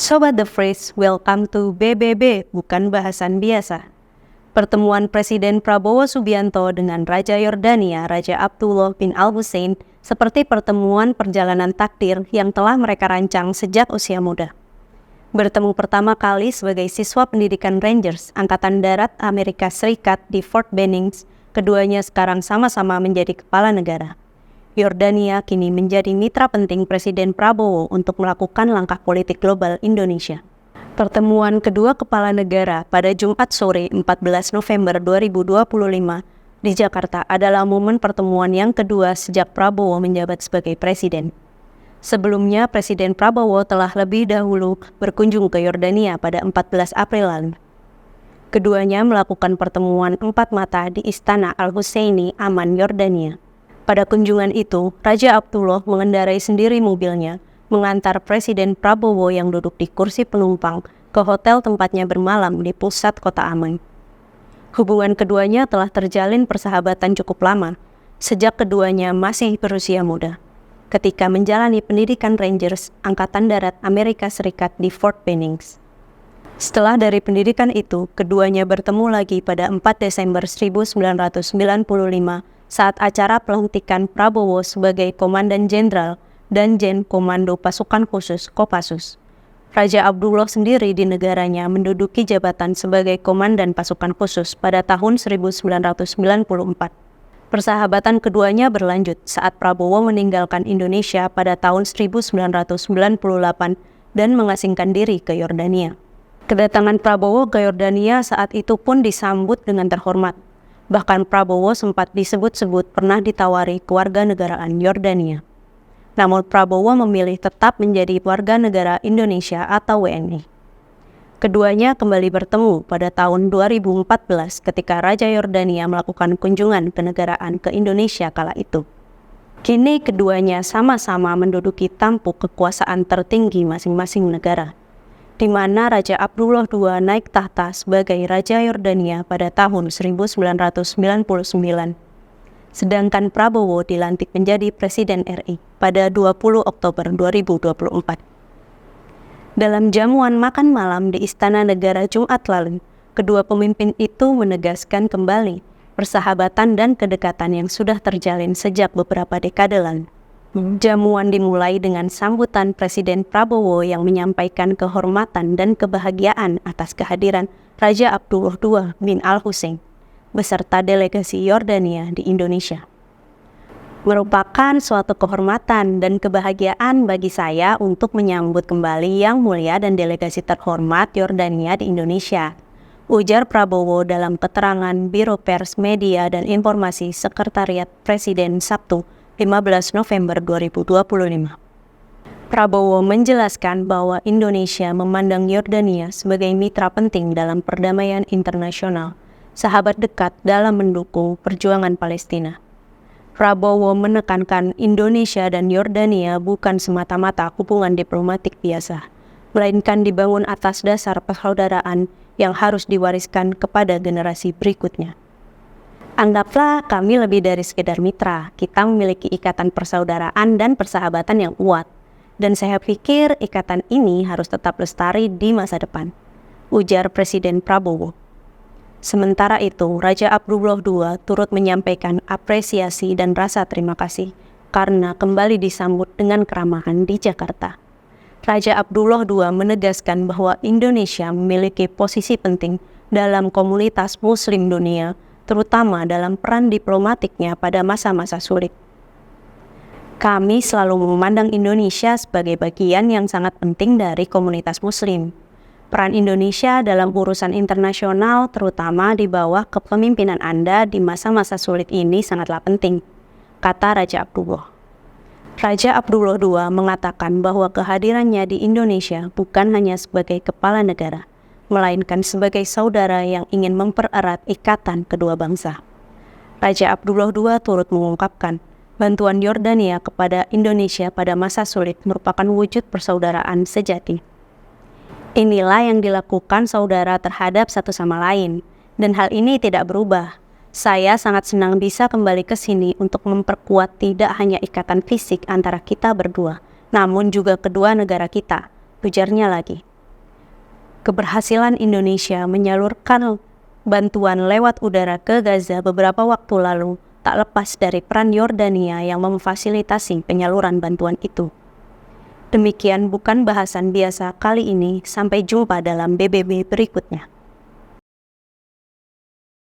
Sobat The Phrase, welcome to BBB, bukan bahasan biasa. Pertemuan Presiden Prabowo Subianto dengan Raja Yordania, Raja Abdullah bin Al-Hussein, seperti pertemuan perjalanan takdir yang telah mereka rancang sejak usia muda. Bertemu pertama kali sebagai siswa pendidikan Rangers, Angkatan Darat Amerika Serikat di Fort Benning, keduanya sekarang sama-sama menjadi kepala negara. Yordania kini menjadi mitra penting Presiden Prabowo untuk melakukan langkah politik global Indonesia. Pertemuan kedua kepala negara pada Jumat sore 14 November 2025 di Jakarta adalah momen pertemuan yang kedua sejak Prabowo menjabat sebagai presiden. Sebelumnya, Presiden Prabowo telah lebih dahulu berkunjung ke Yordania pada 14 April lalu. Keduanya melakukan pertemuan empat mata di Istana Al-Husseini, Amman, Yordania. Pada kunjungan itu, Raja Abdullah mengendarai sendiri mobilnya, mengantar Presiden Prabowo yang duduk di kursi penumpang ke hotel tempatnya bermalam di pusat kota Amman. Hubungan keduanya telah terjalin persahabatan cukup lama, sejak keduanya masih berusia muda, ketika menjalani pendidikan Rangers, Angkatan Darat Amerika Serikat di Fort Benning. Setelah dari pendidikan itu, keduanya bertemu lagi pada 4 Desember 1995 saat acara pelantikan Prabowo sebagai Komandan Jenderal Danjen Komando Pasukan Khusus Kopassus. Raja Abdullah sendiri di negaranya menduduki jabatan sebagai Komandan Pasukan Khusus pada tahun 1994. Persahabatan keduanya berlanjut saat Prabowo meninggalkan Indonesia pada tahun 1998 dan mengasingkan diri ke Yordania. Kedatangan Prabowo ke Yordania saat itu pun disambut dengan terhormat. Bahkan Prabowo sempat disebut-sebut pernah ditawari kewarganegaraan Yordania. Namun Prabowo memilih tetap menjadi warga negara Indonesia atau WNI. Keduanya kembali bertemu pada tahun 2014 ketika Raja Yordania melakukan kunjungan kenegaraan ke Indonesia kala itu. Kini keduanya sama-sama menduduki tampuk kekuasaan tertinggi masing-masing negara, di mana Raja Abdullah II naik tahta sebagai Raja Yordania pada tahun 1999, sedangkan Prabowo dilantik menjadi Presiden RI pada 20 Oktober 2024. Dalam jamuan makan malam di Istana Negara Jumat lalu, kedua pemimpin itu menegaskan kembali persahabatan dan kedekatan yang sudah terjalin sejak beberapa dekade lalu. Jamuan dimulai dengan sambutan Presiden Prabowo yang menyampaikan kehormatan dan kebahagiaan atas kehadiran Raja Abdullah II bin Al-Hussein beserta delegasi Yordania di Indonesia. Merupakan suatu kehormatan dan kebahagiaan bagi saya untuk menyambut kembali Yang Mulia dan delegasi terhormat Yordania di Indonesia, ujar Prabowo dalam keterangan Biro Pers Media dan Informasi Sekretariat Presiden Sabtu 15 November 2025. Prabowo menjelaskan bahwa Indonesia memandang Yordania sebagai mitra penting dalam perdamaian internasional, sahabat dekat dalam mendukung perjuangan Palestina. Prabowo menekankan Indonesia dan Yordania bukan semata-mata hubungan diplomatik biasa, melainkan dibangun atas dasar persaudaraan yang harus diwariskan kepada generasi berikutnya. Anggaplah kami lebih dari sekedar mitra, kita memiliki ikatan persaudaraan dan persahabatan yang kuat. Dan saya pikir ikatan ini harus tetap lestari di masa depan, ujar Presiden Prabowo. Sementara itu, Raja Abdullah II turut menyampaikan apresiasi dan rasa terima kasih karena kembali disambut dengan keramahan di Jakarta. Raja Abdullah II menegaskan bahwa Indonesia memiliki posisi penting dalam komunitas Muslim dunia, terutama dalam peran diplomatiknya pada masa-masa sulit. Kami selalu memandang Indonesia sebagai bagian yang sangat penting dari komunitas Muslim. Peran Indonesia dalam urusan internasional, terutama di bawah kepemimpinan Anda di masa-masa sulit ini sangatlah penting, kata Raja Abdullah. Raja Abdullah II mengatakan bahwa kehadirannya di Indonesia bukan hanya sebagai kepala negara, melainkan sebagai saudara yang ingin mempererat ikatan kedua bangsa. Raja Abdullah II turut mengungkapkan, bantuan Yordania kepada Indonesia pada masa sulit merupakan wujud persaudaraan sejati. Inilah yang dilakukan saudara terhadap satu sama lain, dan hal ini tidak berubah. Saya sangat senang bisa kembali ke sini untuk memperkuat tidak hanya ikatan fisik antara kita berdua, namun juga kedua negara kita, ujarnya lagi. Keberhasilan Indonesia menyalurkan bantuan lewat udara ke Gaza beberapa waktu lalu tak lepas dari peran Yordania yang memfasilitasi penyaluran bantuan itu. Demikian bukan bahasan biasa kali ini, sampai jumpa dalam BBB berikutnya.